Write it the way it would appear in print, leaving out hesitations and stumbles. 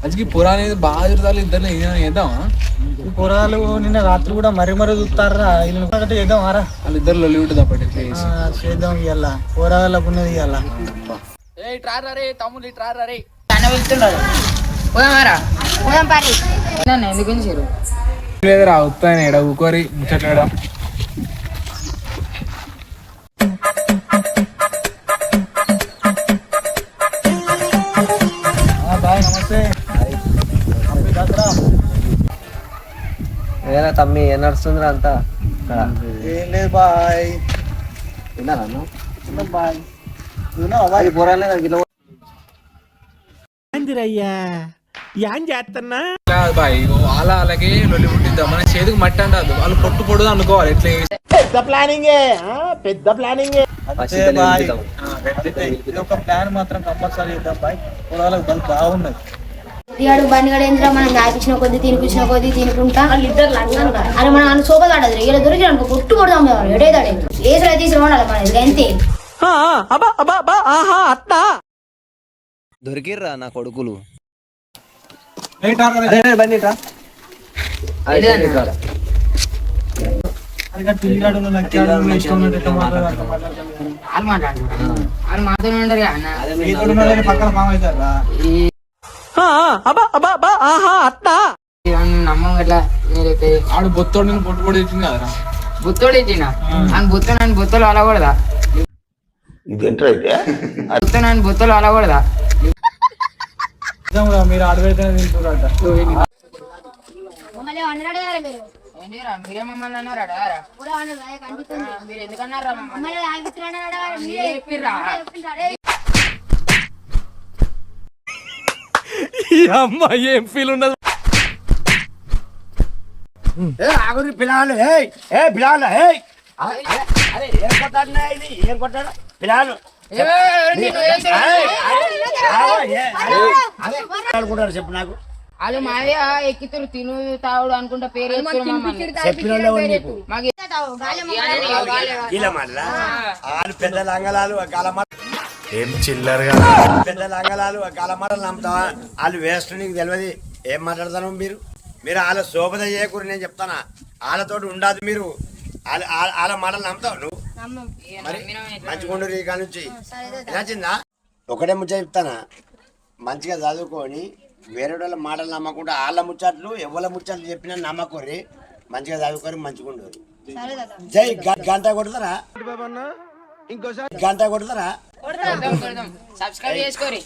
అసలు పురాణం బాగా చూడాలి ఇద్దరు చేద్దామా? ఈ పొరాలు నిన్న రాత్రి కూడా మరీ చూస్తారా వీళ్ళు చేద్దాం ఆరా వాళ్ళు ఇద్దరు లొల్లి ఉంటుంది అప్పటి చేద్దాం ఇవాళ పోరాళ్ళకు ఉన్నది ఇవాళ. తమ్ముడు ఇట్రారే ఎందుకు ఉంచారు లేదురా వస్తాను ఎడ ఊకోరి ముచ్చట్లేడా. బాయ్ నమస్తే. ఏరా తమ్మి ఏం నడుస్తుందిరా అంతా? ఏం లేదు బాయ్. తిన్నారా బాయ్ తిన్నావా బాయ్? పోరాలేదు బాయ్ అలాగే లొల్లి పుట్టిద్దాం మన చేతికి మట్టి అంటారు వాళ్ళు పొట్టు పొడుదు అనుకోవాలి ఎట్లా ఒక ప్లాన్ మాత్రం కంపల్సరీ చేద్దాం బాయ్. పొరాలకు బలి బాగున్నది. ఇవాడు బండిగడేంద్ర మనం దాపించిన కొద్ది తినుకుంటా వాళ్ళు ఇద్దరు లంగా అని మనం సోపదాడదు ఇలా దొరికి అనుకో పొట్టు కొడదాం ఎడేదాడే ఏసులో తీసుకురావాలి మన అంతే. దొరికిర్రా నా కొడుకులు. పక్కన పాము అవుతారా? నమ్మం ఎట్లా ఆడు బొత్తోడు నేను పొట్టు పొడి ఇచ్చింది కదరా. బుత్తోడు ఇచ్చిన అని బుత్తలు అలకూడదా? బుత్తలు అలకూడదా? మీరు ఆడబెడితే తింటున్నారట. మీరే మమ్మల్ని అన్నారా? మీరు ఎందుకన్నారా? అమ్మాయి ఏం ఫీల్ ఉన్నది పిల్లలు పిల్లలు ఏం కొట్టాడు పిల్లలు అనుకుంటారు చెప్పు నాకు. వాళ్ళు మాదే ఎక్కితురు తిను తావుడు అనుకుంటా పేరు చెప్పిన వాళ్ళు పెద్ద లంగలాలు ఏం చిల్లరగా పెద్ద లంగలాలు కాలమాటలు నమ్ముతావా? వాళ్ళు వేస్ట్ నీకు తెలియదు. ఏం మాట్లాడతాను మీరు? మీరు వాళ్ళ శోభద చేయకూరు. నేను చెప్తానా వాళ్ళతో ఉండదు. మీరు వాళ్ళ మాటలు నమ్ముతావు నువ్వు? మరి మంచిగుండు ఈ కాడ నుంచి నచ్చిందా? ఒకటే ముచ్చట చెప్తానా, మంచిగా చదువుకొని వేరే వాళ్ళ మాటలు నమ్మకుండా వాళ్ళ ముచ్చట్లు ఎవరి ముచ్చట్లు చెప్పినా నమ్మకూరి. మంచిగా చదువుకొని మంచిగుండు. జై గంట కొడతారా? ఇంకోసారి గంట కొడతారా? సబ్స్క్రైబ్ చేసుకోరి.